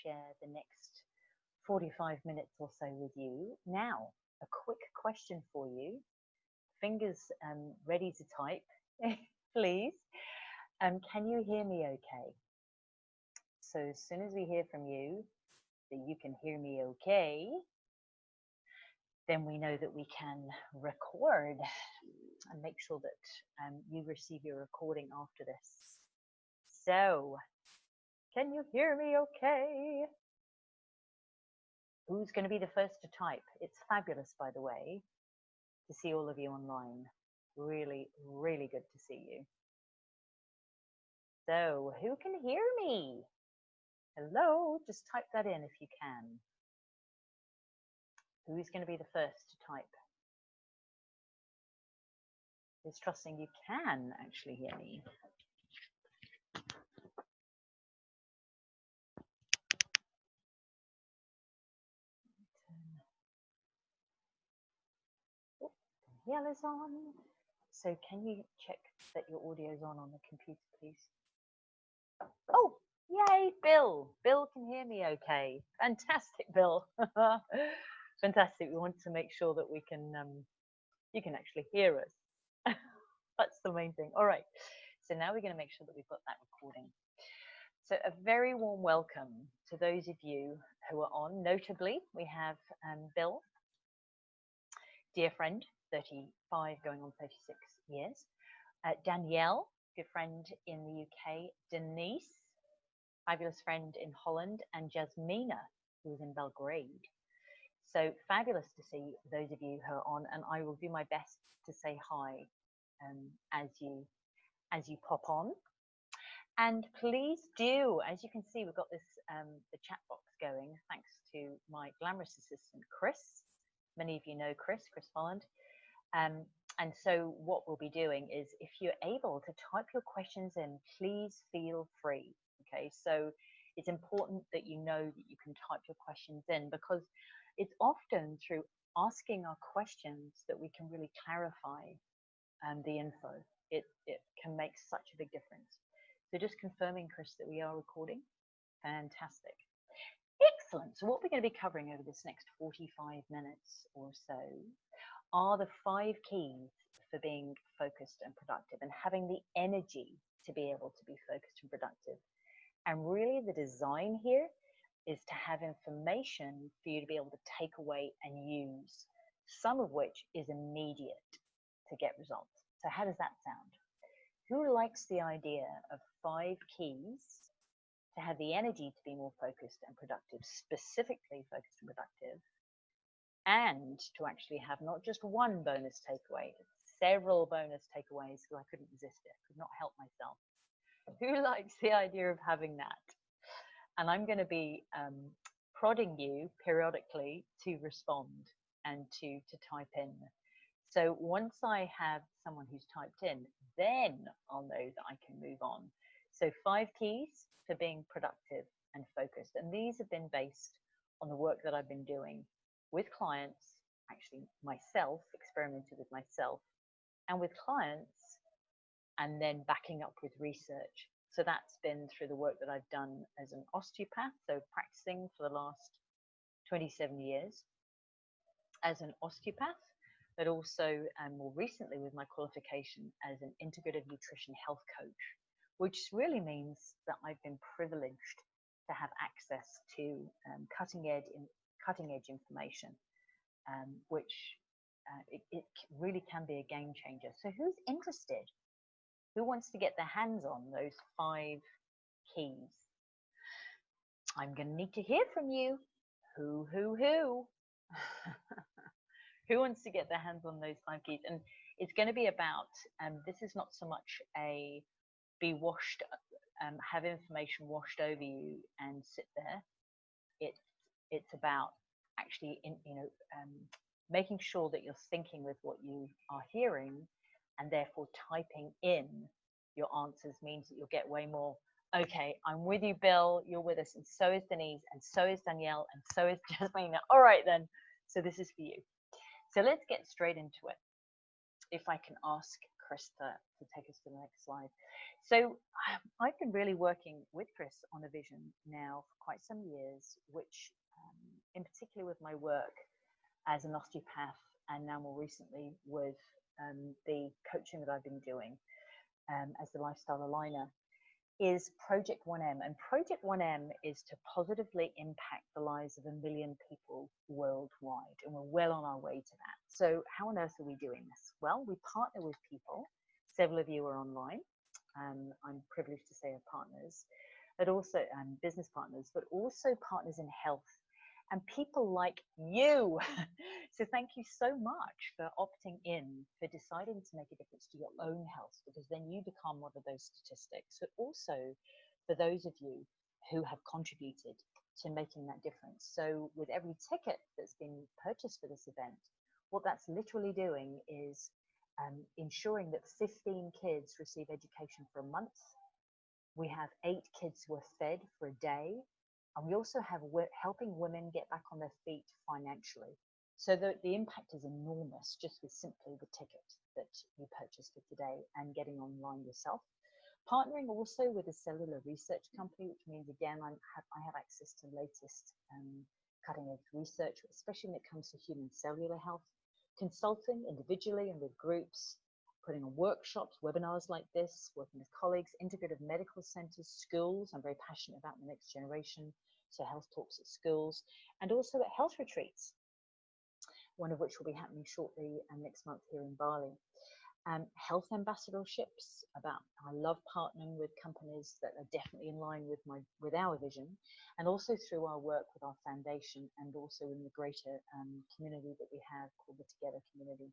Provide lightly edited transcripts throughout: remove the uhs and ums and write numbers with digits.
share the next 45 minutes or so with you. Now, a quick question for you. Fingers ready to type, please. Can you hear me okay? So as soon as we hear from you that you can hear me okay, then we know that we can record and make sure that you receive your recording after this. So, can you hear me okay? Who's going to be the first to type? It's fabulous, by the way, to see all of you online. Really, really good to see you. So, who can hear me? Hello, just type that in if you can. Who's going to be the first to type? Who's trusting you can actually hear me? Oh, the yellow's on. So can you check that your audio's on the computer, please? Oh, yay, Bill. Bill can hear me okay. Fantastic, Bill. Fantastic. We want to make sure that we can, you can actually hear us. That's the main thing. All right. So now we're going to make sure that we've got that recording. So a very warm welcome to those of you who are on. Notably, we have Bill, dear friend, 35 going on 36 years. Danielle, good friend in the UK. Denise, fabulous friend in Holland. And Jasmina, who's in Belgrade. So fabulous to see those of you who are on, and I will do my best to say hi as you pop on. And please do, as you can see, we've got this the chat box going thanks to my glamorous assistant Chris. Many of you know Chris+Folland. And so what we'll be doing is, if you're able to type your questions in, please feel free. Okay, so it's important that you know that you can type your questions in, because it's often through asking our questions that we can really clarify the info. It can make such a big difference. So just confirming, Chris, that we are recording. Fantastic. Excellent. So what we're going to be covering over this next 45 minutes or so are the 5 keys for being focused and productive, and having the energy to be able to be focused and productive. And really the design here is to have information for you to be able to take away and use, some of which is immediate to get results. So how does that sound? Who likes the idea of 5 keys to have the energy to be more focused and productive, specifically focused and productive, and to actually have not just one bonus takeaway, but several bonus takeaways, because I couldn't resist it, could not help myself. Who likes the idea of having that? And I'm going to be prodding you periodically to respond and to type in. So once I have someone who's typed in, then I'll know that I can move on. So 5 keys for being productive and focused. And these have been based on the work that I've been doing with clients, actually myself, experimented with myself and with clients, and then backing up with research. So that's been through the work that I've done as an osteopath, so practicing for the last 27 years as an osteopath, but also more recently with my qualification as an integrative nutrition health coach, which really means that I've been privileged to have access to cutting edge information, which it really can be a game changer. So who's interested? Who wants to get their hands on those 5 keys? I'm going to need to hear from you. Who? Who wants to get their hands on those 5 keys? And it's going to be about, this is not so much a be washed, have information washed over you and sit there. It's about actually, making sure that you're syncing with what you are hearing, and therefore typing in your answers means that you'll get way more. Okay, I'm with you, Bill. You're with us, and so is Denise, and so is Danielle, and so is Jasmina. All right then. So this is for you. So let's get straight into it. If I can ask Chris to take us to the next slide. So I've been really working with Chris on a vision now for quite some years, which in particular with my work as an osteopath and now more recently with the coaching that I've been doing as the lifestyle aligner, is Project 1M. And Project 1M is to positively impact the lives of 1 million people worldwide. And we're well on our way to that. So how on earth are we doing this? Well, we partner with people. Several of you are online. I'm privileged to say are partners, but also business partners, but also partners in health and people like you. So thank you so much for opting in, for deciding to make a difference to your own health, because then you become one of those statistics, but also for those of you who have contributed to making that difference. So with every ticket that's been purchased for this event, what that's literally doing is ensuring that 15 kids receive education for a month. We have 8 kids who are fed for a day. And we also have helping women get back on their feet financially. So the impact is enormous just with simply the ticket that you purchased for today and getting online yourself. Partnering also with a cellular research company, which means, again, I have access to the latest cutting edge research, especially when it comes to human cellular health. Consulting individually and with groups, putting on workshops, webinars like this, working with colleagues, integrative medical centers, schools. I'm very passionate about the next generation, so health talks at schools, and also at health retreats, one of which will be happening shortly next month here in Bali. Health ambassadorships. I love partnering with companies that are definitely in line with our vision, and also through our work with our foundation, and also in the greater community that we have called the Together Community.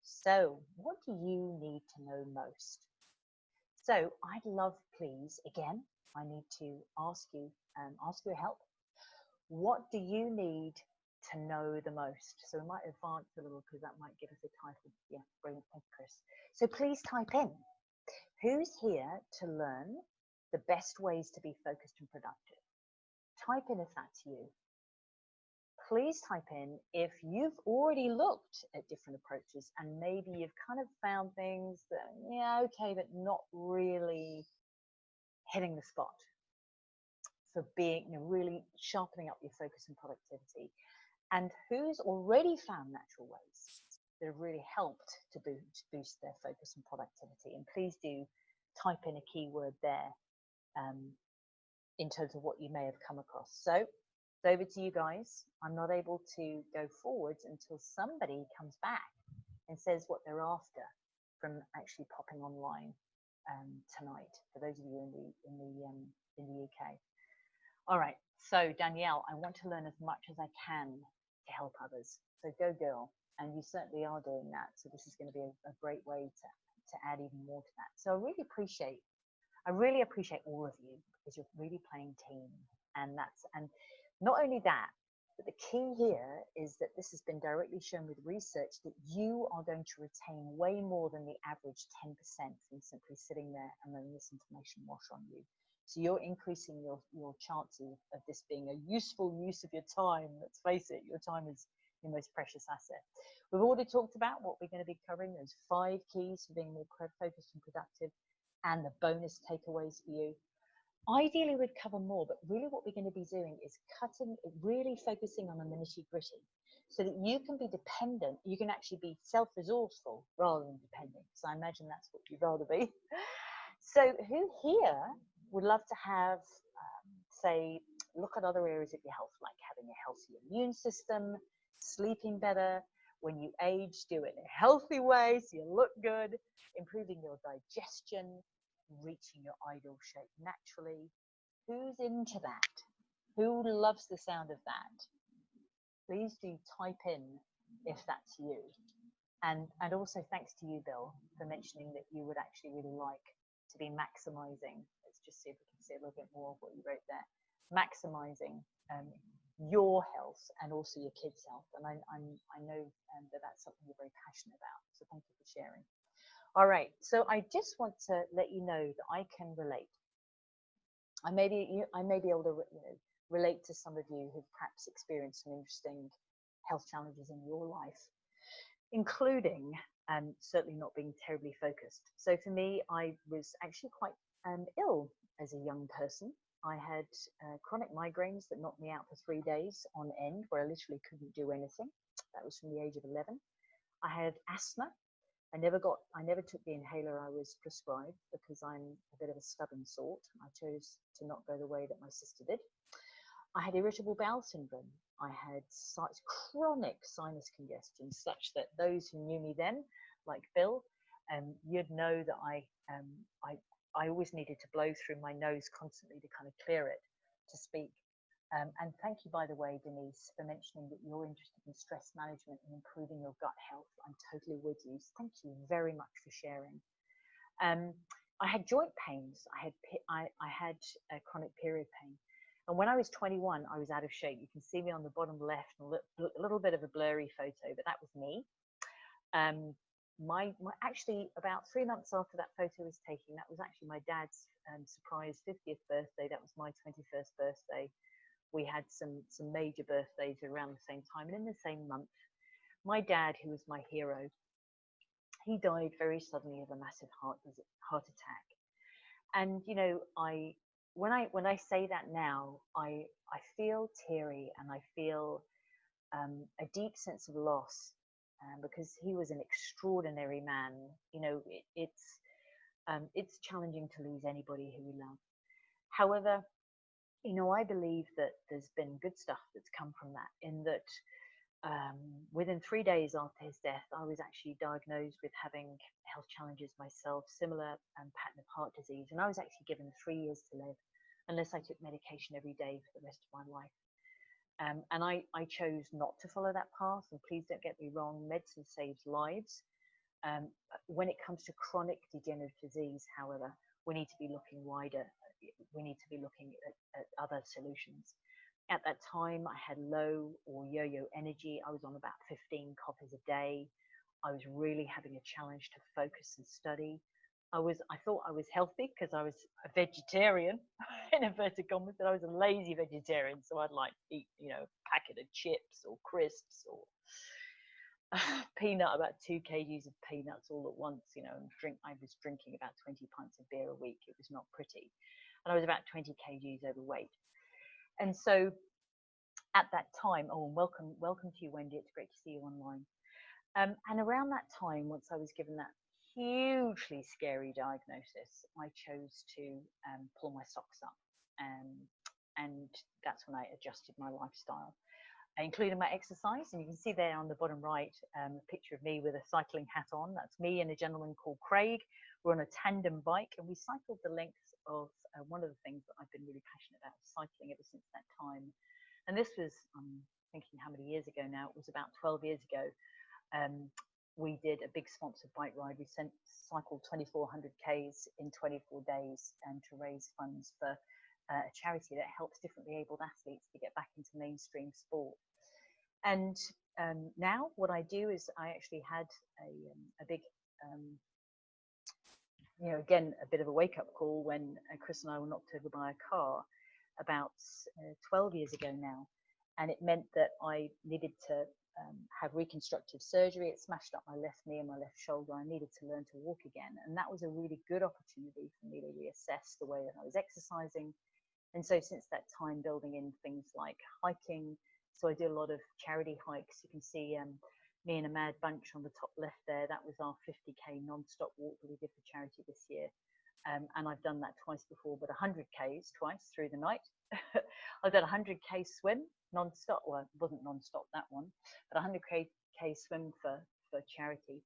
So what do you need to know most? So I'd love, please, again, I need to ask you your help. What do you need to know the most? So we might advance a little because that might give us a title. Yeah, brilliant, thank you, Chris. So please type in, who's here to learn the best ways to be focused and productive? Type in if that's you. Please type in if you've already looked at different approaches and maybe you've kind of found things that, yeah, okay, but not really hitting the spot for being, really sharpening up your focus and productivity. And who's already found natural ways that have really helped to boost their focus and productivity. And please do type in a keyword there in terms of what you may have come across. So over to you guys. I'm not able to go forwards until somebody comes back and says what they're after from actually popping online tonight, for those of you in the UK. All right, so Danielle, I want to learn as much as I can to help others. So go girl, and you certainly are doing that. So this is going to be a great way to add even more to that. So I really appreciate all of you, because you're really playing team, and not only that, but the key here is that this has been directly shown with research that you are going to retain way more than the average 10% from simply sitting there and letting this information wash on you. So you're increasing your chances of this being a useful use of your time. Let's face it, your time is your most precious asset. We've already talked about what we're going to be covering, those 5 keys for being more focused and productive, and the bonus takeaways for you. Ideally, we'd cover more, but really what we're going to be doing is really focusing on the nitty-gritty, so that you can be dependent, you can actually be self-resourceful rather than dependent. So I imagine that's what you'd rather be. So who here would love to have, say, look at other areas of your health, like having a healthy immune system, sleeping better, when you age, do it in a healthy way so you look good, improving your digestion, reaching your ideal shape naturally? Who's into that? Who loves the sound of that? Please do type in if that's you. And also thanks to you, Bill, for mentioning that you would actually really like to be maximizing. Let's just see if we can see a little bit more of what you wrote there. Maximizing your health and also your kids' health. And I know that that's something you're very passionate about. So thank you for sharing. All right, so I just want to let you know that I can relate. I may be able to relate to some of you who've perhaps experienced some interesting health challenges in your life, including and certainly not being terribly focused. So for me, I was actually quite ill as a young person. I had chronic migraines that knocked me out for 3 days on end, where I literally couldn't do anything. That was from the age of 11. I had asthma. I never took the inhaler I was prescribed because I'm a bit of a stubborn sort. I chose to not go the way that my sister did. I had irritable bowel syndrome. I had chronic sinus congestion, such that those who knew me then, like Bill, you'd know that I always needed to blow through my nose constantly to kind of clear it to speak. And thank you, by the way, Denise, for mentioning that you're interested in stress management and improving your gut health. I'm totally with you. Thank you very much for sharing. I had joint pains. I had chronic period pain. And when I was 21, I was out of shape. You can see me on the bottom left, a little bit of a blurry photo, but that was me. Actually, about 3 months after that photo was taken, that was actually my dad's surprise 50th birthday. That was my 21st birthday. We had some major birthdays around the same time, and in the same month, my dad, who was my hero, he died very suddenly of a massive heart attack. And you know, when I say that now, I feel teary, and I feel a deep sense of loss, because he was an extraordinary man. You know, it's challenging to lose anybody who we love. However, you know, I believe that there's been good stuff that's come from that, in that within 3 days after his death, I was actually diagnosed with having health challenges myself, similar pattern of heart disease, and I was actually given 3 years to live unless I took medication every day for the rest of my life. And I chose not to follow that path, and please don't get me wrong, medicine saves lives. When it comes to chronic degenerative disease, however, we need to be looking wider. We need to be looking at other solutions. At that time, I had low or yo-yo energy. I was on about 15 coffees a day. I was really having a challenge to focus and study. I thought I was healthy because I was a vegetarian, in inverted commas, but I was a lazy vegetarian. So I'd like eat, you know, a packet of chips or crisps or about 2 kgs of peanuts all at once, you know, and I was drinking about 20 pints of beer a week. It was not pretty. And I was about 20 kgs overweight. And so at that time, and welcome to you, Wendy. It's great to see you online. And around that time, once I was given that hugely scary diagnosis, I chose to pull my socks up. And that's when I adjusted my lifestyle, including my exercise. And you can see there on the bottom right, a picture of me with a cycling hat on. That's me and a gentleman called Craig. We're on a tandem bike, and we cycled the length of one of the things that I've been really passionate about, cycling, ever since that time. And this was, I'm thinking how many years ago now, it was about 12 years ago. We did a big sponsored bike ride. We cycled 2,400 Ks in 24 days to raise funds for a charity that helps differently abled athletes to get back into mainstream sport. And now what I do is I actually had a big, you know, again, a bit of a wake-up call when Chris and I were knocked over by a car about 12 years ago now. And it meant that I needed to have reconstructive surgery. It smashed up my left knee and my left shoulder. I needed to learn to walk again. And that was a really good opportunity for me to reassess the way that I was exercising. And so since that time, building in things like hiking. So I do a lot of charity hikes. You can see me and a mad bunch on the top left there. That was our 50K non-stop walk that we did for charity this year. And I've done that twice before, but 100 Ks twice through the night. I've done a 100K swim non-stop. Well, it wasn't non-stop, that one, but 100K swim for charity.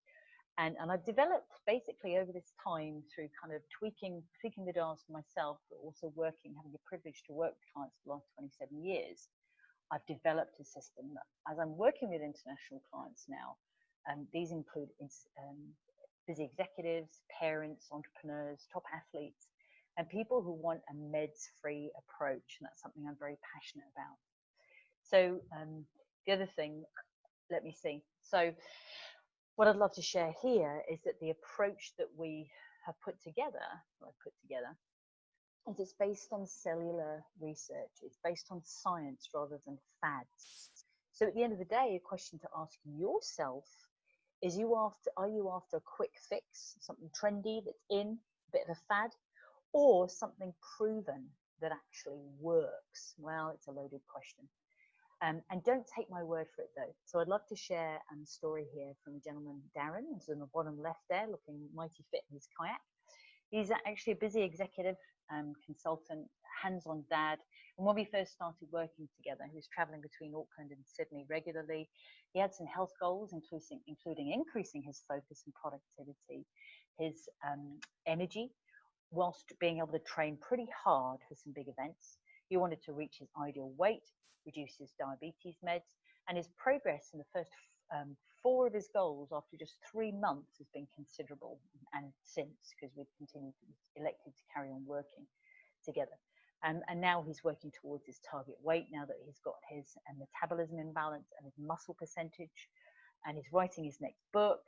And I've developed basically over this time through kind of tweaking the dials for myself, but also having the privilege to work with clients for the last 27 years. I've developed a system that, as I'm working with international clients now, these include busy executives, parents, entrepreneurs, top athletes, and people who want a meds-free approach. And that's something I'm very passionate about. So the other thing, let me see. So what I'd love to share here is that the approach that we have put together, is it's based on cellular research. It's based on science rather than fads. So at the end of the day, a question to ask yourself Are you after a quick fix, something trendy that's in, a bit of a fad, or something proven that actually works? Well, it's a loaded question. And don't take my word for it though. So I'd love to share a story here from a gentleman, Darren, who's on the bottom left there, looking mighty fit in his kayak. He's actually a busy executive consultant, hands-on dad. And when we first started working together, he was traveling between Auckland and Sydney regularly. He had some health goals, including increasing his focus and productivity, his energy, whilst being able to train pretty hard for some big events. He wanted to reach his ideal weight, reduce his diabetes meds, and his progress in the first 4 of his goals after just 3 months has been considerable, and since, because we've elected to carry on working together. And now he's working towards his target weight now that he's got his metabolism in balance and his muscle percentage, and he's writing his next book.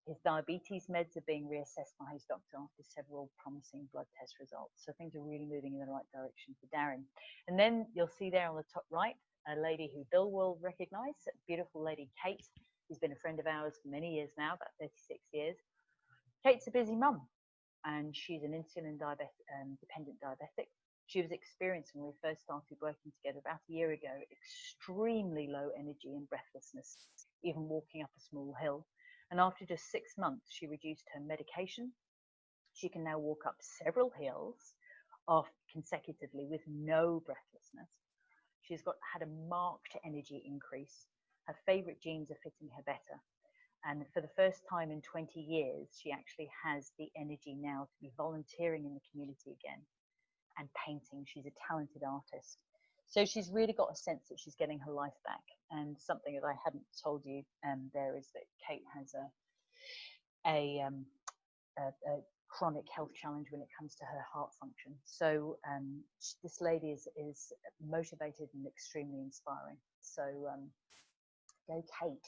His diabetes meds are being reassessed by his doctor after several promising blood test results. So things are really moving in the right direction for Darren. And then you'll see there on the top right, a lady who Bill will recognize, a beautiful lady, Kate, who's been a friend of ours for many years now, about 36 years. Kate's a busy mum, and she's an insulin dependent diabetic. She was experiencing, when we first started working together about a year ago, extremely low energy and breathlessness, even walking up a small hill. And after just 6 months, she reduced her medication. She can now walk up several hills consecutively with no breathlessness. She's had a marked energy increase. Her favorite jeans are fitting her better. And for the first time in 20 years, she actually has the energy now to be volunteering in the community again and painting. She's a talented artist. So she's really got a sense that she's getting her life back. And something that I hadn't told you there is that Kate has a chronic health challenge when it comes to her heart function. So this lady is motivated and extremely inspiring. So go Kate.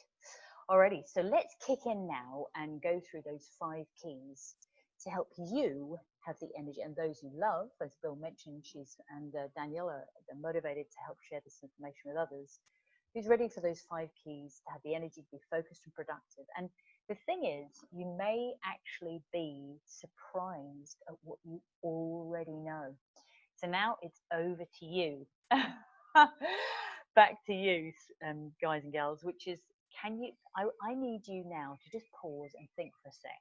Alrighty, so let's kick in now and go through those 5 keys to help you have the energy, and those you love, as Bill mentioned, Daniela are motivated to help share this information with others. Who's ready for those 5 keys to have the energy to be focused and productive? And the thing is, you may actually be surprised at what you already know. So now it's over to you. Back to you, guys and gals, which is, I need you now to just pause and think for a sec.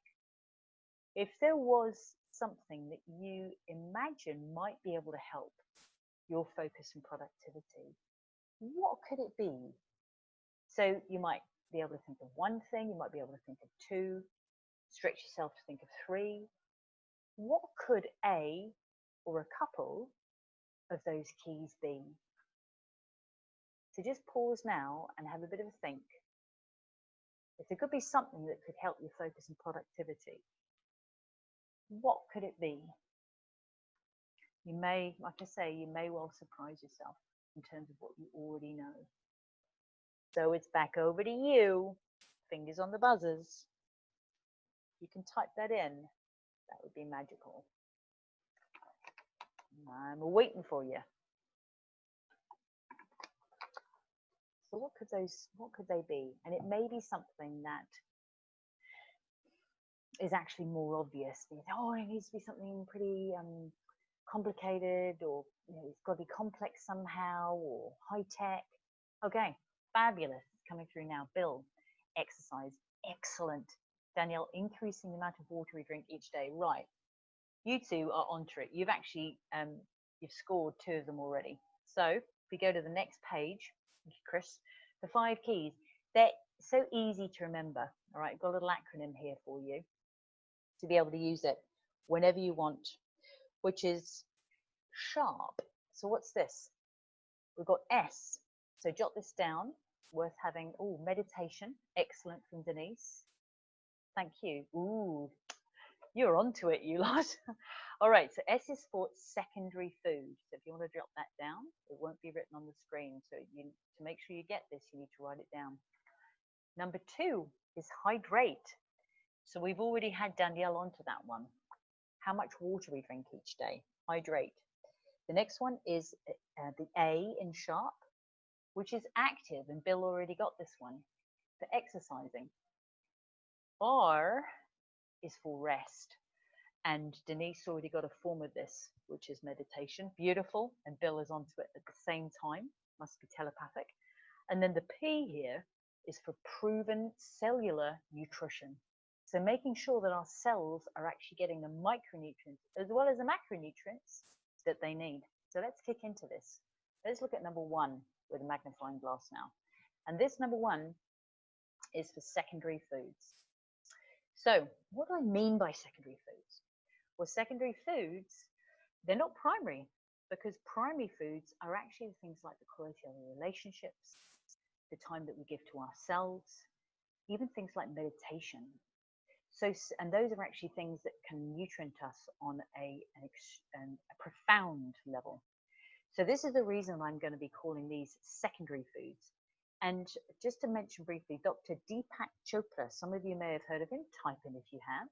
If there was something that you imagine might be able to help your focus and productivity, what could it be? So you might be able to think of 1 thing, you might be able to think of 2, stretch yourself to think of 3. What could a or a couple of those keys be? So just pause now and have a bit of a think. If there could be something that could help your focus and productivity, what could it be? You may, like I say, you may well surprise yourself in terms of what you already know. So it's back over to you. Fingers on the buzzers. You can type that in. That would be magical. I'm waiting for you. So what could they be? And it may be something that is actually more obvious. You think, oh, it needs to be something pretty complicated, or it's got to be complex somehow, or high tech. Okay, fabulous. It's coming through now. Bill, exercise, excellent. Danielle, increasing the amount of water we drink each day. Right, you 2 are onto it. You've actually you've scored 2 of them already. So if we go to the next page, thank you, Chris. The 5 keys. They're so easy to remember. All right, I've got a little acronym here for you to be able to use it whenever you want, which is SHARP. So what's this? We've got S. So jot this down. Worth having. Oh, meditation. Excellent from Denise. Thank you. Ooh, you're onto it, you lot. All right, so S is for secondary food. So if you want to jot that down, it won't be written on the screen. So to make sure you get this, you need to write it down. Number 2 is hydrate. So we've already had Danielle onto that one. How much water we drink each day. Hydrate. The next one is the A in SHARP, which is active, and Bill already got this one, for exercising. R is for rest. And Denise already got a form of this, which is meditation. Beautiful. And Bill is onto it at the same time. Must be telepathic. And then the P here is for proven cellular nutrition. So making sure that our cells are actually getting the micronutrients as well as the macronutrients that they need. So let's kick into this. Let's look at number 1 with a magnifying glass now. And this number 1 is for secondary foods. So what do I mean by secondary foods? Well, secondary foods, they're not primary, because primary foods are actually things like the quality of our relationships, the time that we give to ourselves, even things like meditation. So, and those are actually things that can nutrient us on a profound level. So this is the reason I'm going to be calling these secondary foods. And just to mention briefly, Dr. Deepak Chopra, some of you may have heard of him, type in if you have.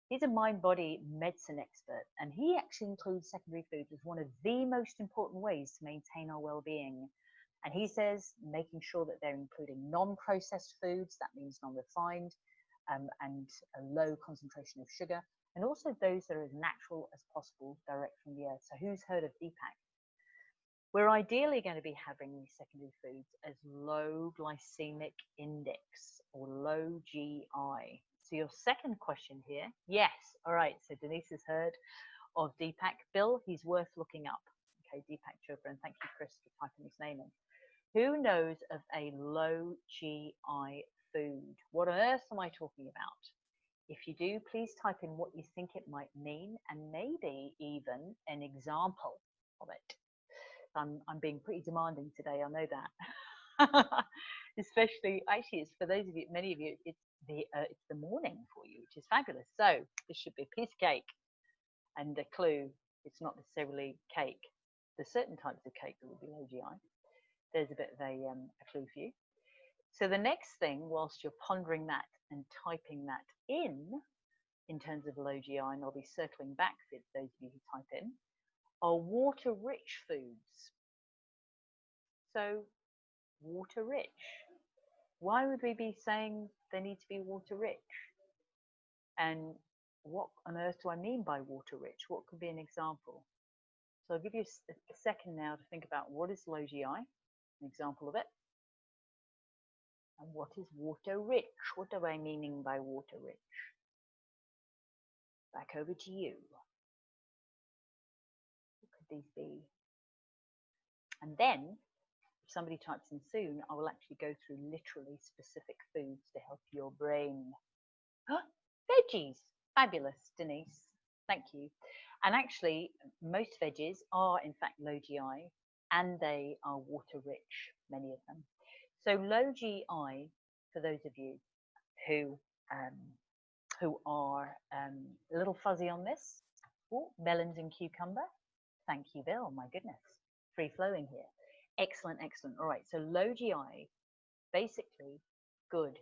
He's a mind-body medicine expert, and he actually includes secondary foods as one of the most important ways to maintain our well-being. And he says making sure that they're including non-processed foods, that means non-refined, and a low concentration of sugar, and also those that are as natural as possible, direct from the earth. So who's heard of Deepak? We're ideally going to be having these secondary foods as low glycemic index or low GI. So your second question here, yes. All right, so Denise has heard of Deepak. Bill, he's worth looking up. Okay, Deepak Chopra, and thank you, Chris, for typing his name in. Who knows of a low GI food? What on earth am I talking about? If you do, please type in what you think it might mean and maybe even an example of it. I'm being pretty demanding today, I know that. Especially, actually, it's for those of you, many of you, it's the morning for you, which is fabulous. So this should be a piece of cake, and a clue, it's not necessarily cake. There's certain types of cake that will be low GI. There's a bit of a clue for you. So the next thing, whilst you're pondering that and typing that in terms of low GI, and I'll be circling back for those of you who type in, are water-rich foods. So water-rich. Why would we be saying they need to be water-rich? And what on earth do I mean by water-rich? What could be an example? So I'll give you a second now to think about what is low GI, an example of it, and what is water-rich? What am I meaning by water-rich? Back over to you. What could these be? And then, if somebody types in soon, I will actually go through literally specific foods to help your brain. Veggies. Fabulous, Denise. Thank you. And actually, most veggies are in fact low GI, and they are water-rich, many of them. So low GI, for those of you who are a little fuzzy on this, melons and cucumber. Thank you, Bill. My goodness, free flowing here. Excellent, excellent. All right, so low GI, basically good.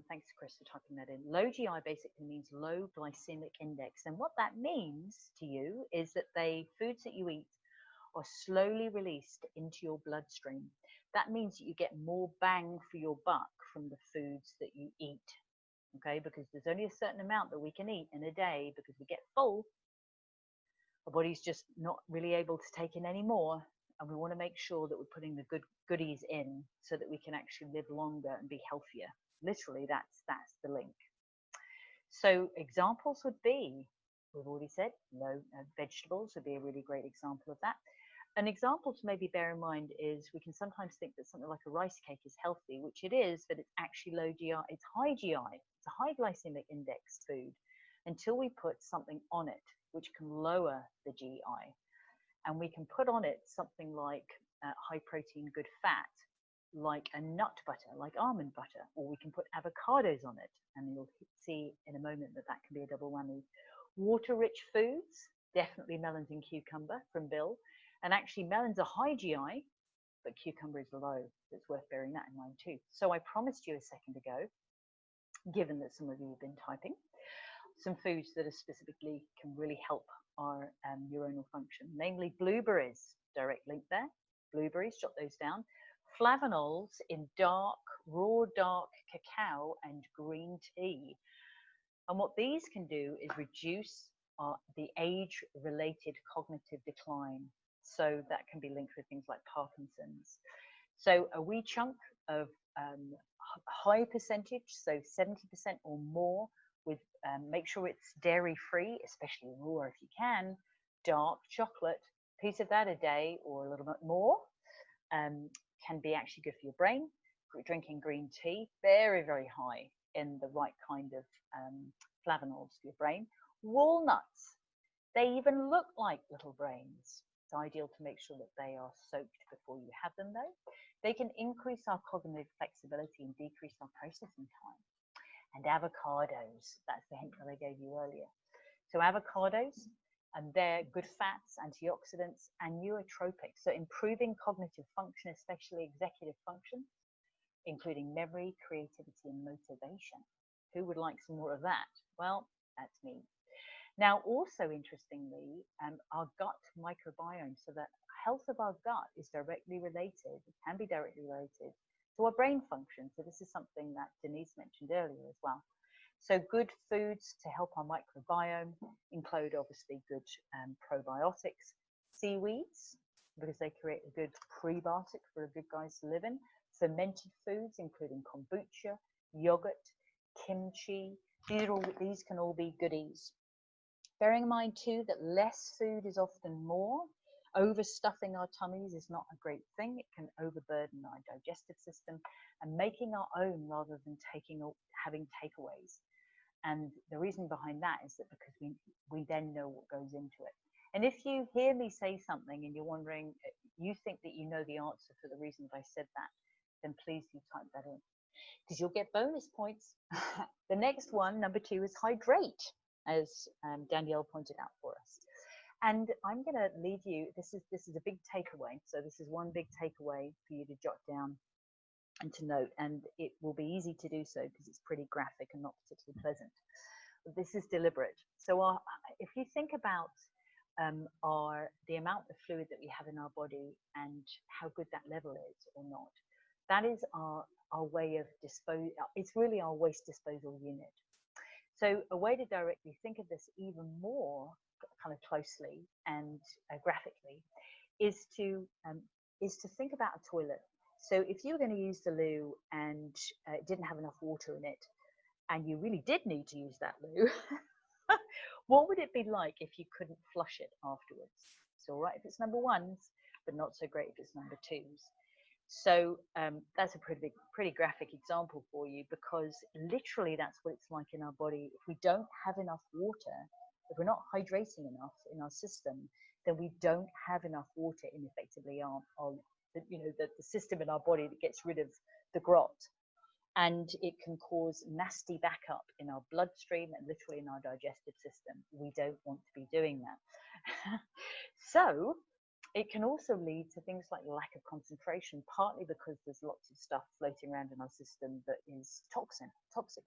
Thanks, Chris, for typing that in. Low GI basically means low glycemic index. And what that means to you is that the foods that you eat are slowly released into your bloodstream. That means that you get more bang for your buck from the foods that you eat. Okay, because there's only a certain amount that we can eat in a day because we get full. Our body's just not really able to take in any more. And we want to make sure that we're putting the good goodies in so that we can actually live longer and be healthier. Literally, that's the link. So examples would be, we've already said, vegetables would be a really great example of that. An example to maybe bear in mind is we can sometimes think that something like a rice cake is healthy, which it is, but it's actually low GI. It's high GI. It's a high glycemic index food until we put something on it, which can lower the GI. And we can put on it something like high protein, good fat, like a nut butter, like almond butter, or we can put avocados on it. And you'll see in a moment that that can be a double whammy. Water-rich foods, definitely melons and cucumber from Bill. And actually melons are high GI, but cucumber is low. It's worth bearing that in mind too. So I promised you a second ago, given that some of you have been typing, some foods that are specifically can really help our neuronal function, namely blueberries. Direct link there. Blueberries, jot those down. Flavonols in raw dark cacao and green tea. And what these can do is reduce the age-related cognitive decline. So that can be linked with things like Parkinson's. So a wee chunk of high percentage, so 70% or more, with make sure it's dairy-free, especially raw if you can, dark chocolate, piece of that a day or a little bit more, can be actually good for your brain. Drinking green tea, very, very high in the right kind of flavonols for your brain. Walnuts, they even look like little brains. It's ideal to make sure that they are soaked before you have them though. They can increase our cognitive flexibility and decrease our processing time. And avocados, that's the hint that I gave you earlier. So avocados, and they're good fats, antioxidants, and neurotropics. So improving cognitive function, especially executive function, including memory, creativity, and motivation. Who would like some more of that? Well, that's me. Now, also interestingly, our gut microbiome, so the health of our gut is directly related, it can be directly related to our brain function. So this is something that Denise mentioned earlier as well. So good foods to help our microbiome include obviously good probiotics, seaweeds, because they create a good prebiotic for a good guys to live in, fermented foods, including kombucha, yogurt, kimchi. These can all be goodies. Bearing in mind too that less food is often more. Overstuffing our tummies is not a great thing. It can overburden our digestive system, and making our own rather than having takeaways. And the reason behind that is that because we then know what goes into it. And if you hear me say something and you're wondering, you think that you know the answer for the reason that I said that, then please do type that in, because you'll get bonus points. The next one, number 2, is hydrate, as Danielle pointed out for us. And I'm going to leave you, this is a big takeaway. So this is one big takeaway for you to jot down and to note, and it will be easy to do so because it's pretty graphic and not particularly pleasant. This is deliberate. So if you think about the amount of fluid that we have in our body and how good that level is or not, that is our way of it's really our waste disposal unit. So a way to directly think of this even more kind of closely and graphically is to think about a toilet. So if you were going to use the loo and it didn't have enough water in it, and you really did need to use that loo, what would it be like if you couldn't flush it afterwards? It's all right if it's number 1s, but not so great if it's number 2s. So that's a pretty graphic example for you, because literally that's what it's like in our body. If we don't have enough water, if we're not hydrating enough in our system, then we don't have enough water in effectively the system in our body that gets rid of the grot. And it can cause nasty backup in our bloodstream and literally in our digestive system. We don't want to be doing that. So it can also lead to things like lack of concentration, partly because there's lots of stuff floating around in our system that is toxic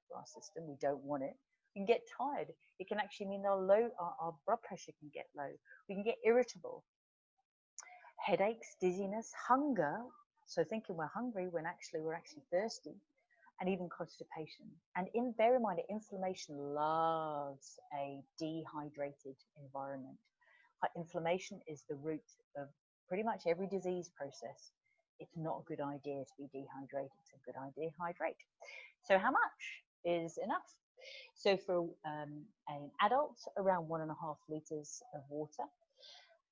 for our system. We don't want it. We can get tired. It can actually mean our blood pressure can get low. We can get irritable. Headaches, dizziness, hunger. So thinking we're hungry when actually we're actually thirsty, and even constipation. And bear in mind that inflammation loves a dehydrated environment. Inflammation is the root of pretty much every disease process. It's not a good idea to be dehydrated. It's a good idea to hydrate. So how much is enough? So for an adult, around 1.5 liters of water.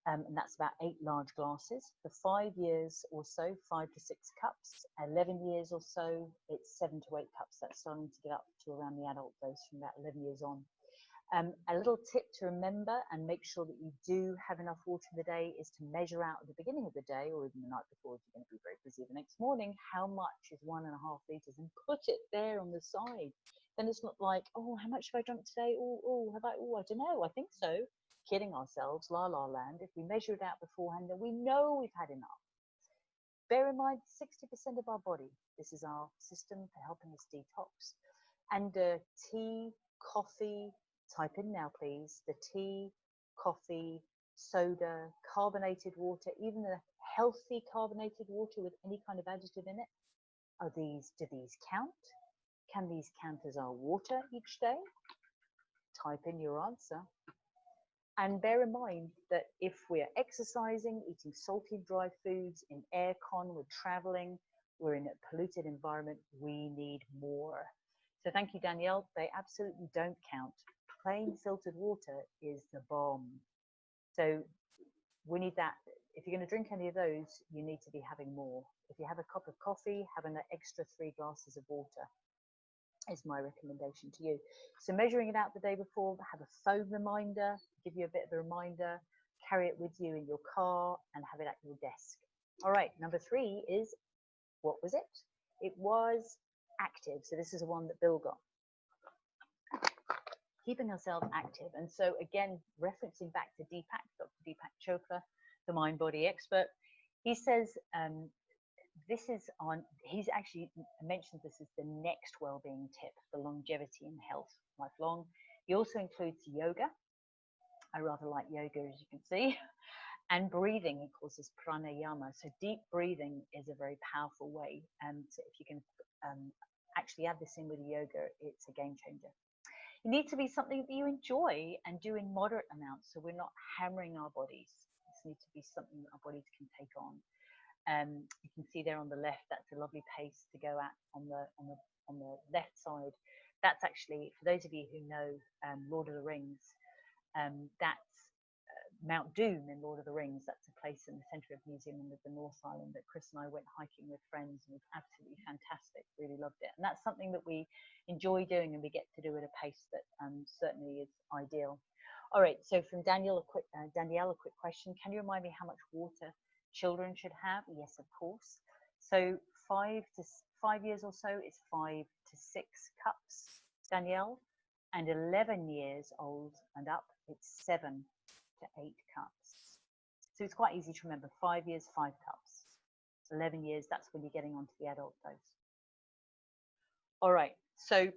And that's about 8 large glasses. For 5 years or so, 5 to 6 cups. 11 years or so, it's 7 to 8 cups. That's starting to get up to around the adult dose from about 11 years on. A little tip to remember and make sure that you do have enough water in the day is to measure out at the beginning of the day, or even the night before if you're going to be very busy the next morning, how much is 1.5 liters, and put it there on the side. Then it's not like, oh, how much have I drunk today? Oh, I don't know, I think so. Kidding ourselves, la la land. If we measure it out beforehand, then we know we've had enough. Bear in mind, 60% of our body, this is our system for helping us detox. And tea, coffee, type in now please, the tea, coffee, soda, carbonated water, even the healthy carbonated water with any kind of additive in it? Do these count? Can these count as our water each day? Type in your answer. And bear in mind that if we're exercising, eating salty dry foods, in aircon, we're traveling, we're in a polluted environment, we need more. So thank you, Danielle. They absolutely don't count. Plain filtered water is the bomb. So we need that. If you're going to drink any of those, you need to be having more. If you have a cup of coffee, have an extra 3 glasses of water is my recommendation to you. So measuring it out the day before, have a phone reminder, give you a bit of a reminder, carry it with you in your car and have it at your desk. All right, number 3 is, what was it? It was active. So this is the one that Bill got. Keeping ourselves active. And so again, referencing back to Deepak, Dr. Deepak Chopra, the mind body expert, he says, he's actually mentioned this as the next well-being tip for longevity and health, lifelong. He also includes yoga. I rather like yoga, as you can see, and breathing. He calls this pranayama. So deep breathing is a very powerful way. So if you can actually add this in with yoga, it's a game changer. It needs to be something that you enjoy and do in moderate amounts, so we're not hammering our bodies. This needs to be something that our bodies can take on. You can see there on the left, that's a lovely pace to go at on the left side. That's actually, for those of you who know Lord of the Rings, that's Mount Doom in Lord of the Rings. That's a place in the centre of New Zealand of the North Island that Chris and I went hiking with friends, and it was absolutely fantastic. Really loved it. And that's something that we enjoy doing, and we get to do at a pace that certainly is ideal. All right, so from Danielle, a quick question. Can you remind me how much water children should have? Yes, of course. So 5 years or so is 5 to 6 cups, Danielle, and 11 years old and up, it's 7 to 8 cups. So it's quite easy to remember. 5 years, 5 cups. 11 years, that's when you're getting onto the adult dose. All right, so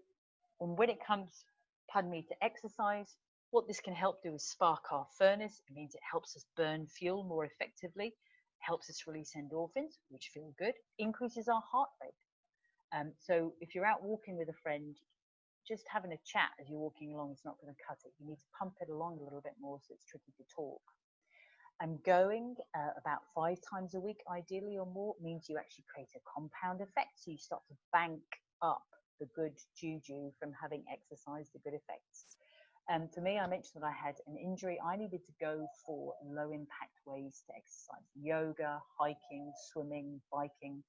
when it comes, pardon me, to exercise, what this can help do is spark our furnace. It means it helps us burn fuel more effectively, helps us release endorphins, which feel good, increases our heart rate. So if you're out walking with a friend, just having a chat as you're walking along is not going to cut it. You need to pump it along a little bit more, so it's tricky to talk. And going about 5 times a week, ideally or more, means you actually create a compound effect. So you start to bank up the good juju from having exercised, the good effects. For me, I mentioned that I had an injury. I needed to go for low impact ways to exercise: yoga, hiking, swimming, biking.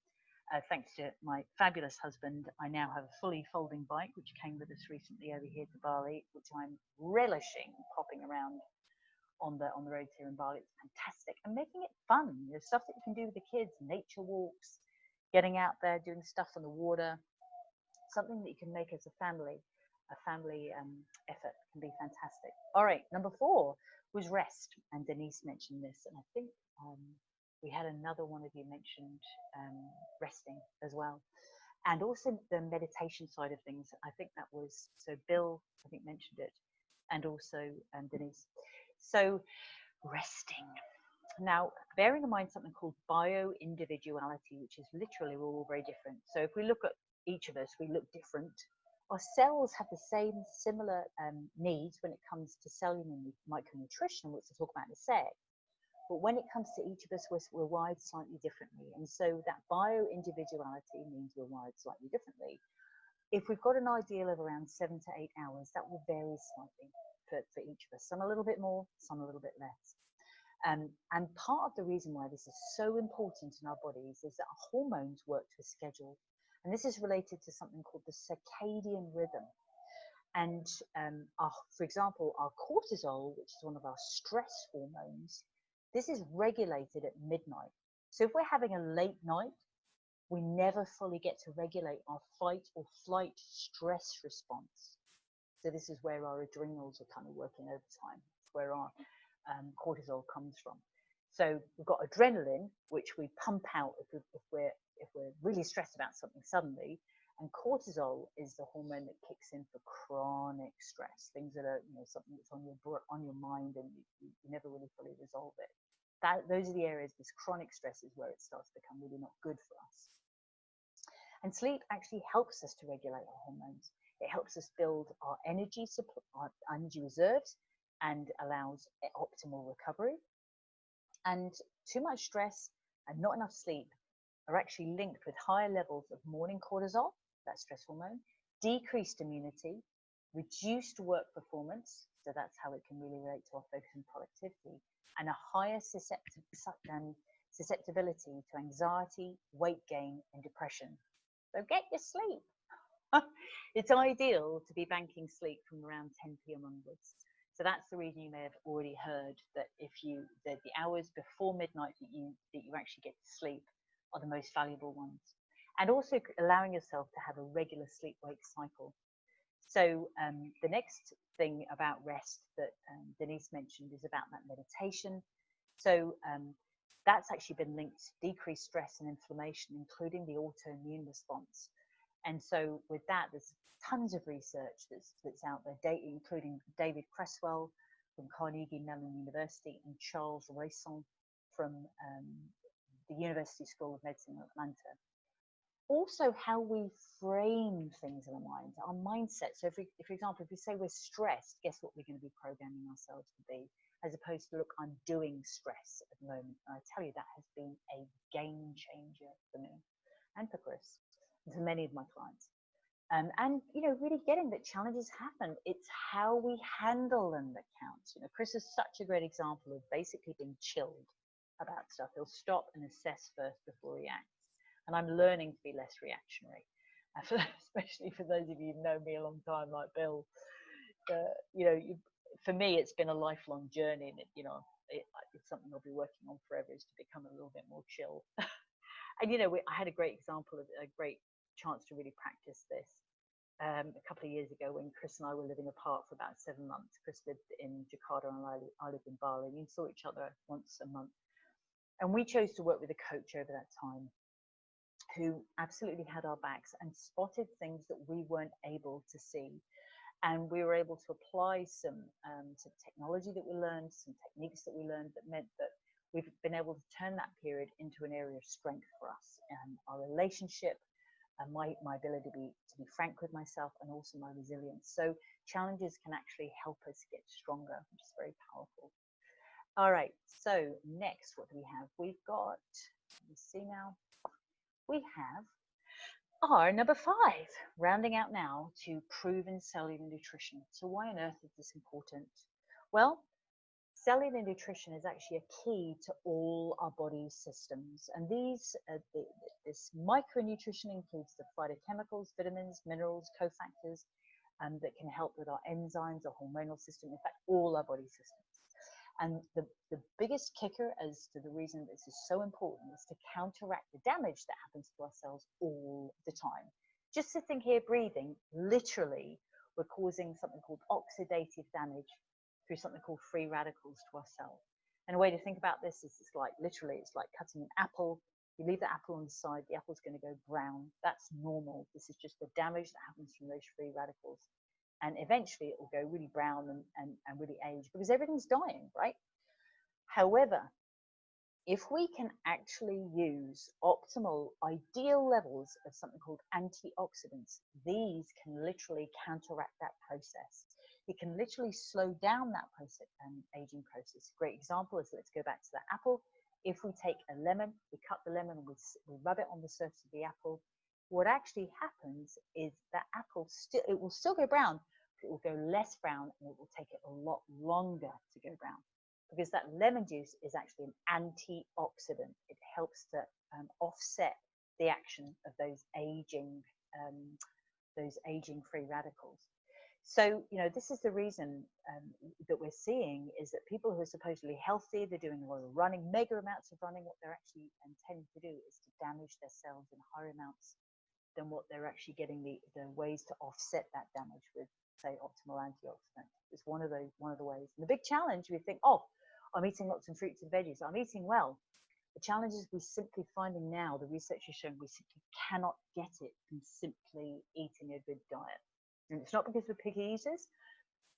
Thanks to my fabulous husband, I now have a fully folding bike, which came with us recently over here to Bali, which I'm relishing popping around on the roads here in Bali. It's fantastic, and making it fun. There's stuff that you can do with the kids, nature walks, getting out there, doing stuff on the water, something that you can make as a family effort can be fantastic. All right, number 4 was rest, and Denise mentioned this, and I think we had another one of you mentioned resting as well, and also the meditation side of things. I think that was, so Bill, I think, mentioned it, and also Denise. So resting. Now, bearing in mind something called bio-individuality, which is literally we're all very different. So if we look at each of us, we look different. Our cells have the same similar needs when it comes to cellular micronutrition, which we'll talk about in a sec. But when it comes to each of us, we're wired slightly differently. And so that bio-individuality means we're wired slightly differently. If we've got an ideal of around 7 to 8 hours, that will vary slightly for each of us. Some a little bit more, some a little bit less. And part of the reason why this is so important in our bodies is that our hormones work to a schedule. And this is related to something called the circadian rhythm. And for example, our cortisol, which is one of our stress hormones, this is regulated at midnight. So if we're having a late night, we never fully get to regulate our fight or flight stress response. So this is where our adrenals are kind of working overtime. It's where our cortisol comes from. So we've got adrenaline, which we pump out if we're really stressed about something suddenly, and cortisol is the hormone that kicks in for chronic stress, things that are, something that's on your mind and you never really fully resolve it. those are the areas, this chronic stress is where it starts to become really not good for us. And sleep actually helps us to regulate our hormones. It helps us build our energy reserves and allows optimal recovery. And too much stress and not enough sleep are actually linked with higher levels of morning cortisol, that stress hormone, decreased immunity, reduced work performance, so that's how it can really relate to our focus and productivity, and a higher susceptibility to anxiety, weight gain, and depression. So get your sleep. It's ideal to be banking sleep from around 10 p.m. onwards. So that's the reason you may have already heard that the hours before midnight that you actually get to sleep are the most valuable ones. And also allowing yourself to have a regular sleep-wake cycle. So the next thing about rest that Denise mentioned is about that meditation. So that's actually been linked to decreased stress and inflammation, including the autoimmune response. And so with that, there's tons of research that's out there, including David Creswell from Carnegie Mellon University and Charles Raison from the University School of Medicine in Atlanta. Also, how we frame things in our minds, our mindset. So, for example, if we say we're stressed, guess what we're going to be programming ourselves to be, as opposed to, look, I'm doing stress at the moment. And I tell you, that has been a game changer for me and for Chris and for many of my clients. And really getting that challenges happen. It's how we handle them that counts. Chris is such a great example of basically being chilled about stuff. He'll stop and assess first before he acts. And I'm learning to be less reactionary, especially for those of you who've known me a long time, like Bill. For me, it's been a lifelong journey, and it's something I'll be working on forever, is to become a little bit more chill. And I had a great example of a great chance to really practice this a couple of years ago when Chris and I were living apart for about 7 months. Chris lived in Jakarta and I lived in Bali. We saw each other once a month, and we chose to work with a coach over that time who absolutely had our backs and spotted things that we weren't able to see. And we were able to apply some technology that we learned, some techniques that we learned, that meant that we've been able to turn that period into an area of strength for us, and our relationship, and my ability to be frank with myself, and also my resilience. So challenges can actually help us get stronger, which is very powerful. All right, so next, what do we have? We've got, let me see now, we have our number 5, rounding out now to proven cellular nutrition. So why on earth is this important? Well, cellular nutrition is actually a key to all our body systems. And this micronutrition includes the phytochemicals, vitamins, minerals, cofactors that can help with our enzymes, our hormonal system, in fact, all our body systems. And the biggest kicker as to the reason this is so important is to counteract the damage that happens to our cells all the time. Just sitting here breathing, literally, we're causing something called oxidative damage through something called free radicals to our cells. And a way to think about this is it's like cutting an apple. You leave the apple on the side, the apple's going to go brown. That's normal. This is just the damage that happens from those free radicals. And eventually it will go really brown and really age, because everything's dying, right? However, if we can actually use optimal, ideal levels of something called antioxidants, these can literally counteract that process. It can literally slow down that process, aging process. Great example is, let's go back to the apple. If we take a lemon, we cut the lemon, we rub it on the surface of the apple, what actually happens is that apple it will still go brown, but it will go less brown, and it will take it a lot longer to go brown, because that lemon juice is actually an antioxidant. It helps to offset the action of those aging free radicals. So, this is the reason that we're seeing is that people who are supposedly healthy, they're doing a lot of running, mega amounts of running, what they're actually intending to do is to damage their cells in higher amounts than what they're actually getting the ways to offset that damage with, say, optimal antioxidants. It's one of the ways. And the big challenge, we think, oh, I'm eating lots of fruits and veggies, I'm eating well. The challenge is we're simply finding now, the research is showing we simply cannot get it from simply eating a good diet. And it's not because we're picky eaters,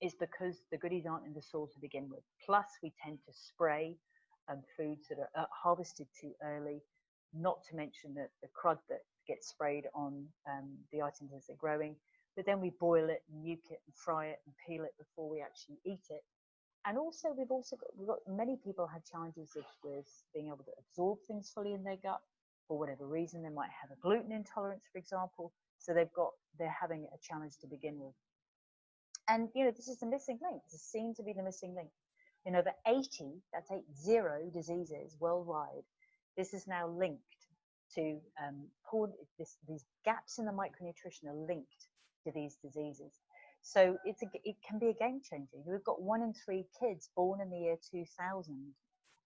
it's because the goodies aren't in the soil to begin with. Plus, we tend to spray foods that are harvested too early, not to mention the crud that gets sprayed on the items as they're growing. But then we boil it and nuke it and fry it and peel it before we actually eat it. And also, we've got many people have challenges with being able to absorb things fully in their gut for whatever reason. They might have a gluten intolerance, for example. So they're having a challenge to begin with. And, you know, this is the missing link. This seems to be the missing link. In over 80, that's 80 diseases worldwide, this is now linked to these gaps in the micronutrition are linked to these diseases. So it can be a game changer. We've got 1 in 3 kids born in the year 2000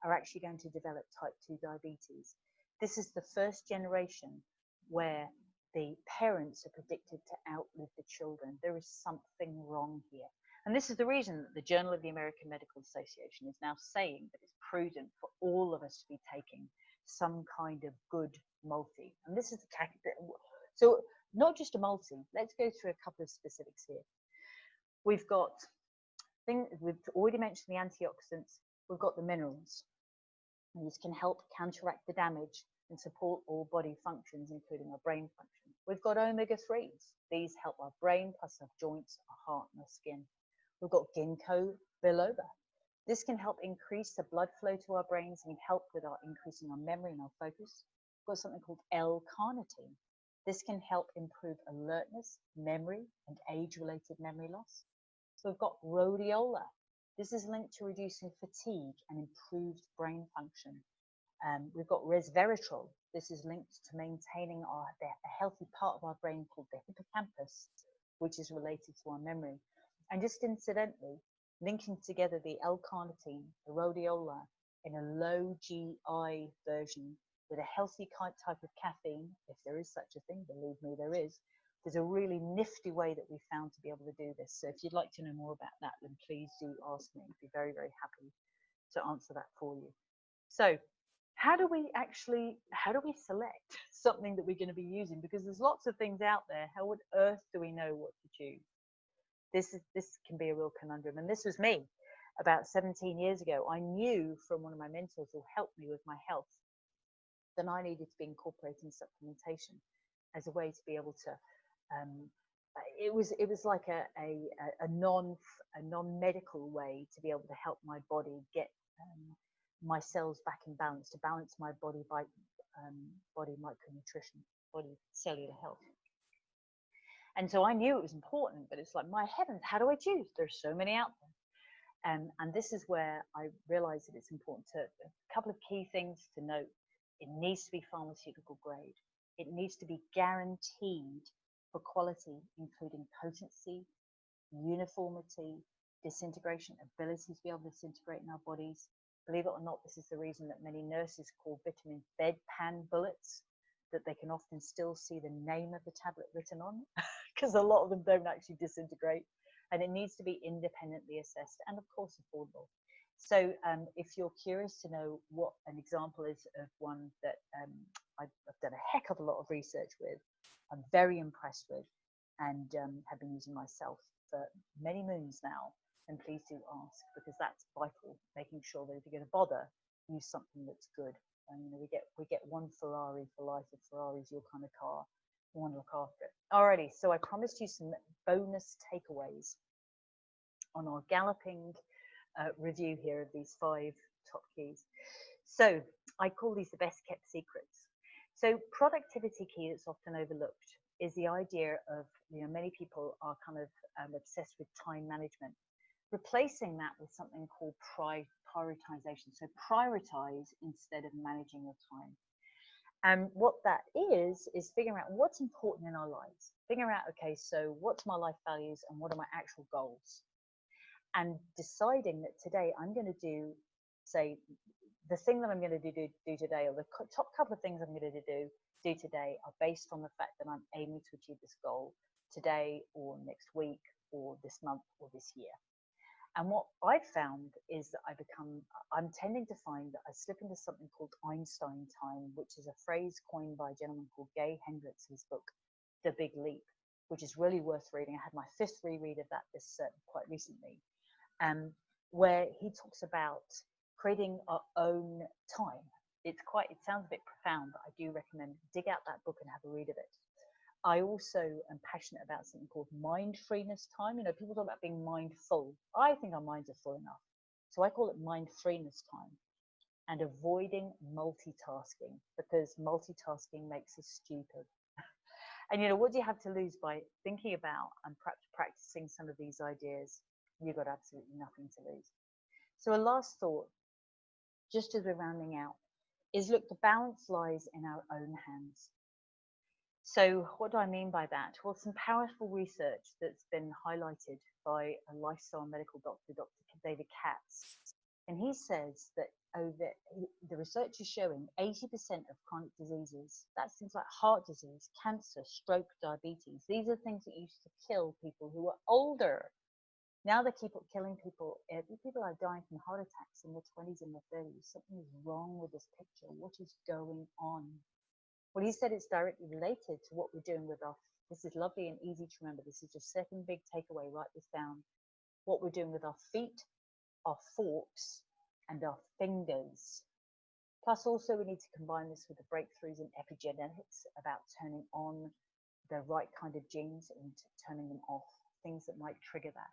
are actually going to develop type 2 diabetes. This is the first generation where the parents are predicted to outlive the children. There is something wrong here. And this is the reason that the Journal of the American Medical Association is now saying that it's prudent for all of us to be taking some kind of good multi. And this is so not just a multi. Let's go through a couple of specifics here. We've already mentioned the antioxidants. We've got the minerals. And these can help counteract the damage and support all body functions, including our brain function. We've got omega-3s. These help our brain, plus our joints, our heart, and our skin. We've got ginkgo biloba. This can help increase the blood flow to our brains and help with increasing our memory and our focus. We've got something called L-carnitine. This can help improve alertness, memory, and age-related memory loss. So we've got rhodiola. This is linked to reducing fatigue and improved brain function. We've got resveratrol. This is linked to maintaining a healthy part of our brain called the hippocampus, which is related to our memory. And just incidentally, linking together the L-carnitine, the rhodiola, in a low GI version with a healthy type of caffeine, if there is such a thing, believe me, there is. There's a really nifty way that we found to be able to do this. So if you'd like to know more about that, then please do ask me. I'd be very, very happy to answer that for you. So how do we select something that we're going to be using? Because there's lots of things out there. How on earth do we know what to choose? This can be a real conundrum. And this was me about 17 years ago. I knew from one of my mentors who helped me with my health that I needed to be incorporating supplementation as a way to be able to, it was like a non-medical way to be able to help my body get my cells back in balance, to balance my body micronutrition, body cellular health. And so I knew it was important, but it's like, my heavens, how do I choose? There's so many out there. And this is where I realized that it's important to, a couple of key things to note. It needs to be pharmaceutical grade. It needs to be guaranteed for quality, including potency, uniformity, disintegration, ability to be able to disintegrate in our bodies. Believe it or not, this is the reason that many nurses call vitamins bedpan bullets, that they can often still see the name of the tablet written on, because a lot of them don't actually disintegrate. And it needs to be independently assessed and, of course, affordable. So if you're curious to know what an example is of one that I've done a heck of a lot of research with, I'm very impressed with, and have been using myself for many moons now, then please do ask, because that's vital, making sure that if you're going to bother, use something that's good. And you know, we get one Ferrari for life. If Ferrari's your kind of car, you want to look after it. Alrighty, so I promised you some bonus takeaways on our galloping review here of these 5 top keys. So I call these the best kept secrets. So productivity key that's often overlooked is the idea of, you know, many people are kind of obsessed with time management. Replacing that with something called prioritization. So prioritize instead of managing your time. And what that is figuring out what's important in our lives. Figuring out, okay, so what's my life values and what are my actual goals? And deciding that today I'm going to do, say, the thing that I'm going to do today, or the top couple of things I'm going to do today are based on the fact that I'm aiming to achieve this goal today or next week or this month or this year. And what I've found is that I'm tending to find that I slip into something called Einstein time, which is a phrase coined by a gentleman called Gay Hendricks, his book, The Big Leap, which is really worth reading. I had my 5th reread of that quite recently, where he talks about creating our own time. It sounds a bit profound, but I do recommend dig out that book and have a read of it. I also am passionate about something called mindfulness time. You know, people talk about being mindful. I think our minds are full enough. So I call it mindfulness time, and avoiding multitasking, because multitasking makes us stupid. And, you know, what do you have to lose by thinking about and perhaps practicing some of these ideas? You've got absolutely nothing to lose. So a last thought, just as we're rounding out, is look, the balance lies in our own hands. So what do I mean by that? Well, some powerful research that's been highlighted by a lifestyle medical doctor, Dr. David Katz. And he says that the research is showing 80% of chronic diseases, that's things like heart disease, cancer, stroke, diabetes. These are things that used to kill people who are older. Now they keep killing people. People are dying from heart attacks in their 20s and their 30s. Something is wrong with this picture. What is going on? Well, he said it's directly related to what we're doing with this is lovely and easy to remember. This is your second big takeaway. Write this down. What we're doing with our feet, our forks, and our fingers. Plus, also, we need to combine this with the breakthroughs in epigenetics about turning on the right kind of genes and turning them off, things that might trigger that.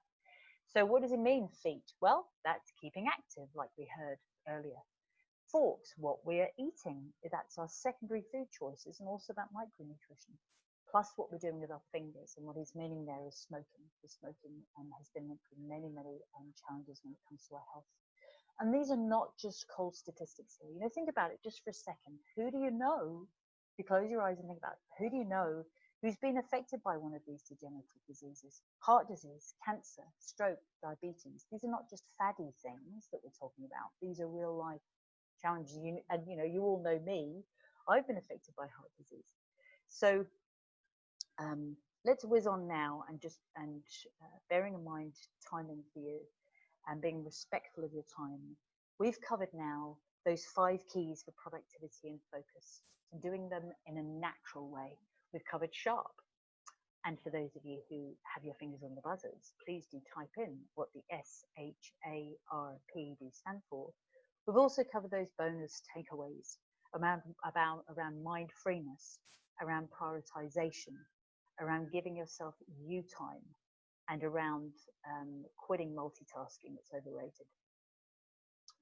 So what does it mean, feet? Well, that's keeping active, like we heard earlier. Forks, what we are eating, that's our secondary food choices, and also that micronutrition. Plus what we're doing with our fingers, and what he's meaning there is smoking. The smoking has been linked with many challenges when it comes to our health. And these are not just cold statistics here. You know, think about it just for a second. Who do you know? If you close your eyes and think about it, who do you know who's been affected by one of these degenerative diseases? Heart disease, cancer, stroke, diabetes. These are not just faddy things that we're talking about. These are real life challenges. And you know, you all know me. I've been affected by heart disease. So let's whiz on now and bearing in mind timing for you and being respectful of your time. We've covered now those 5 keys for productivity and focus, and doing them in a natural way. We've covered SHARP. And for those of you who have your fingers on the buzzers, please do type in what the SHARP do stand for. We've also covered those bonus takeaways around mindfulness, around prioritization, around giving yourself you time, and around quitting multitasking that's overrated.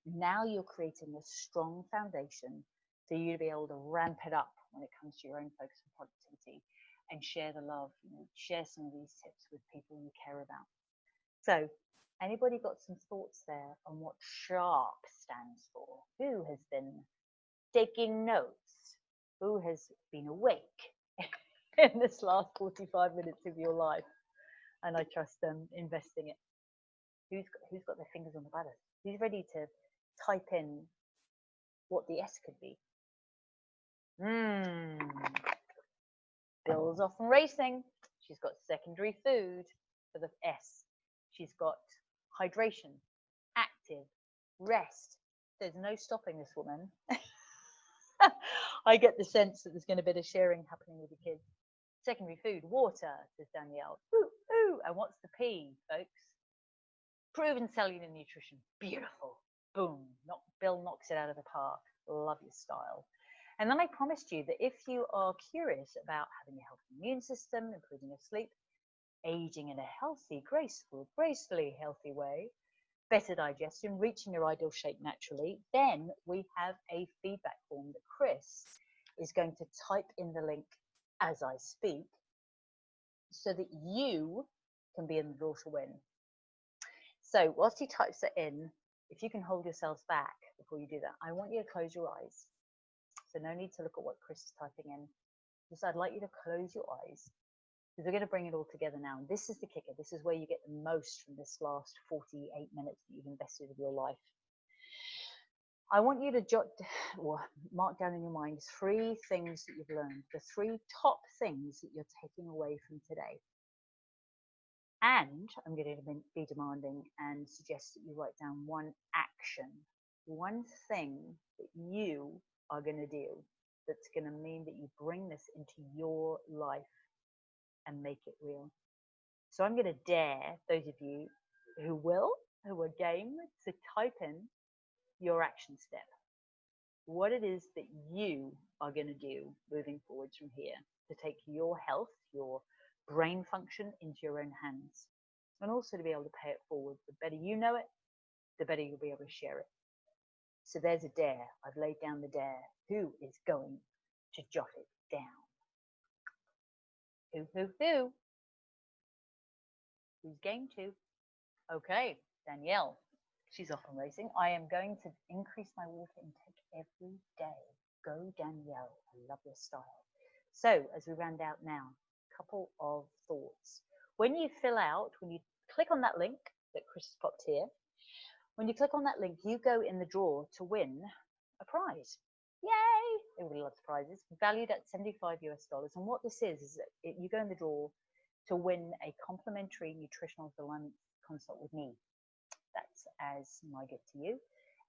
Now you're creating a strong foundation for you to be able to ramp it up when it comes to your own focus and productivity, and share the love, you know, share some of these tips with people you care about. So anybody got some thoughts there on what SHARP stands for? Who has been taking notes? Who has been awake in this last 45 minutes of your life? And I trust them investing it. Who's got their fingers on the buttons? Who's ready to type in what the S could be? Bill's off and racing. She's got secondary food for the S. She's got hydration, active, rest. There's no stopping this woman. I get the sense that there's going to be a bit of sharing happening with the kids. Secondary food, water, says Danielle. Ooh, ooh. And what's the P, folks? Proven cellular nutrition. Beautiful. Boom. Bill knocks it out of the park. Love your style. And then I promised you that if you are curious about having a healthy immune system, improving your sleep, aging in a healthy, gracefully healthy way, better digestion, reaching your ideal shape naturally, then we have a feedback form that Chris is going to type in the link as I speak, so that you can be in the draw to win. So whilst he types it in, if you can hold yourselves back before you do that, I want you to close your eyes. So no need to look at what Chris is typing in. Just I'd like you to close your eyes, because we're going to bring it all together now. And this is the kicker. This is where you get the most from this last 48 minutes that you've invested of your life. I want you to mark down in your mind 3 things that you've learned, the 3 top things that you're taking away from today. And I'm going to be demanding and suggest that you write down 1 action, 1 thing that you are going to do that's going to mean that you bring this into your life and make it real. So I'm going to dare those of you who are game to type in your action step. What it is that you are going to do moving forwards from here to take your health, your brain function into your own hands, and also to be able to pay it forward. The better you know it, the better you'll be able to share it. So there's a dare. I've laid down the dare. Who is going to jot it down? Who? Who's game to? Okay, Danielle. She's off and racing. I am going to increase my water intake every day. Go, Danielle. I love your style. So as we round out now, a couple of thoughts. When you fill out, when you click on that link that Chris has popped here, when you click on that link, you go in the draw to win a prize. Yay! Everybody loves prizes, valued at $75 US. And what this is that you go in the draw to win a complimentary nutritional alignment consult with me. That's as my gift to you.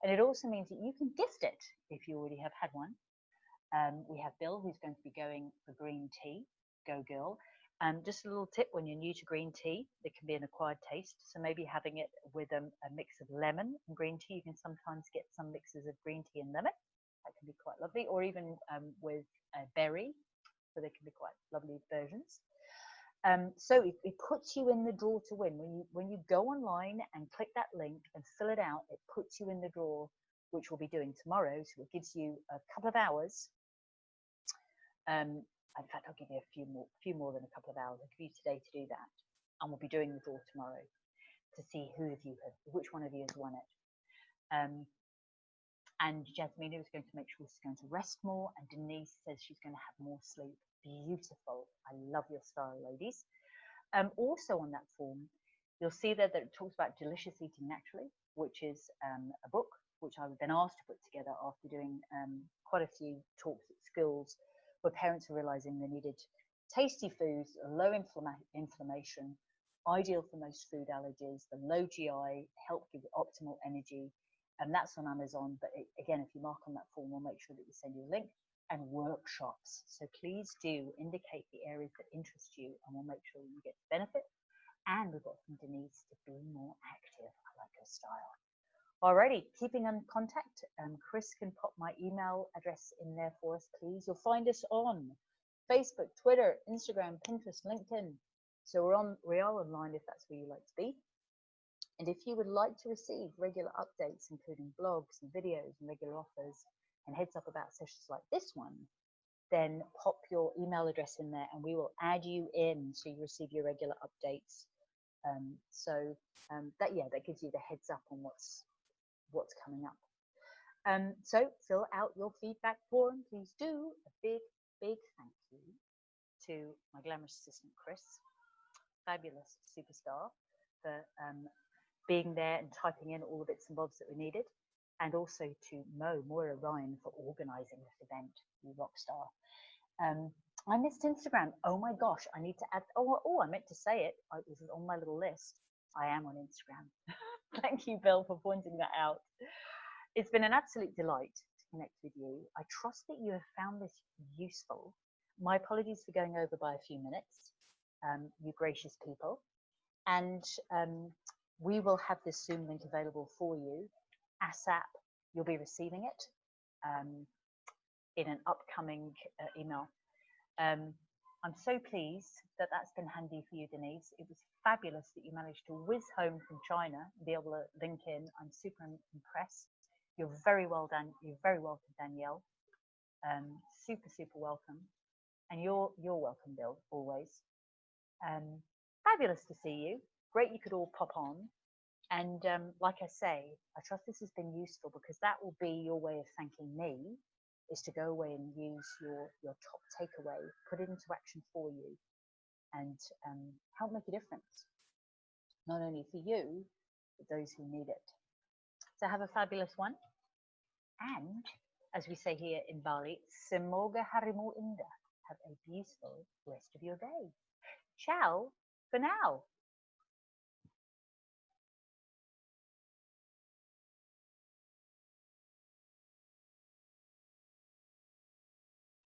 And it also means that you can gift it if you already have had one. We have Bill, who's going to be going for green tea. Go girl. Just a little tip, when you're new to green tea, it can be an acquired taste. So maybe having it with a mix of lemon and green tea. You can sometimes get some mixes of green tea and lemon. That can be quite lovely. Or even with a berry. So there can be quite lovely versions. So it puts you in the draw to win. When you go online and click that link and fill it out, it puts you in the draw, which we'll be doing tomorrow. So it gives you a couple of hours. In fact, I'll give you a few more than a couple of hours. I'll give you today to do that, and we'll be doing the draw tomorrow to see which one of you has won it. And Jasmina is going to make sure she's going to rest more, and Denise says she's going to have more sleep. Beautiful. I love your style, ladies. Also on that form, you'll see there that it talks about delicious eating naturally, which is a book which I've been asked to put together after doing quite a few talks at schools where parents are realizing they needed tasty foods, low inflammation, ideal for most food allergies, the low GI, help give optimal energy. And that's on Amazon. But again, if you mark on that form, we'll make sure that we send you a link. And workshops. So please do indicate the areas that interest you, and we'll make sure you get the benefit. And we've got from Denise to be more active. I like her style. Alrighty, keeping in contact. Chris can pop my email address in there for us, please. You'll find us on Facebook, Twitter, Instagram, Pinterest, LinkedIn. So we are online if that's where you like to be. And if you would like to receive regular updates, including blogs and videos and regular offers, and heads up about sessions like this one, then pop your email address in there and we will add you in so you receive your regular updates. That gives you the heads up on what's coming up. So fill out your feedback form, please do. A big thank you to my glamorous assistant Chris, fabulous superstar, for being there and typing in all the bits and bobs that we needed. And also to Moira Ryan for organising this event, you rock star. I missed Instagram. Oh my gosh, I need to add. I meant to say it. It was on my little list. I am on Instagram. Thank you, Bill, for pointing that out. It's been an absolute delight to connect with you. I trust that you have found this useful. My apologies for going over by a few minutes, you gracious people. And we will have this Zoom link available for you. ASAP, you'll be receiving it in an upcoming email. I'm so pleased that that's been handy for you, Denise. It was fabulous that you managed to whiz home from China and be able to link in. I'm super impressed. You're very well done. You're very welcome, Danielle. Super welcome. And you're welcome, Bill, always. Fabulous to see you. Great you could all pop on. And like I say, I trust this has been useful, because that will be your way of thanking me, is to go away and use your top takeaway, put it into action for you, and help make a difference, not only for you, but those who need it. So have a fabulous one. And as we say here in Bali, semoga harimu indah. Have a beautiful rest of your day. Ciao for now.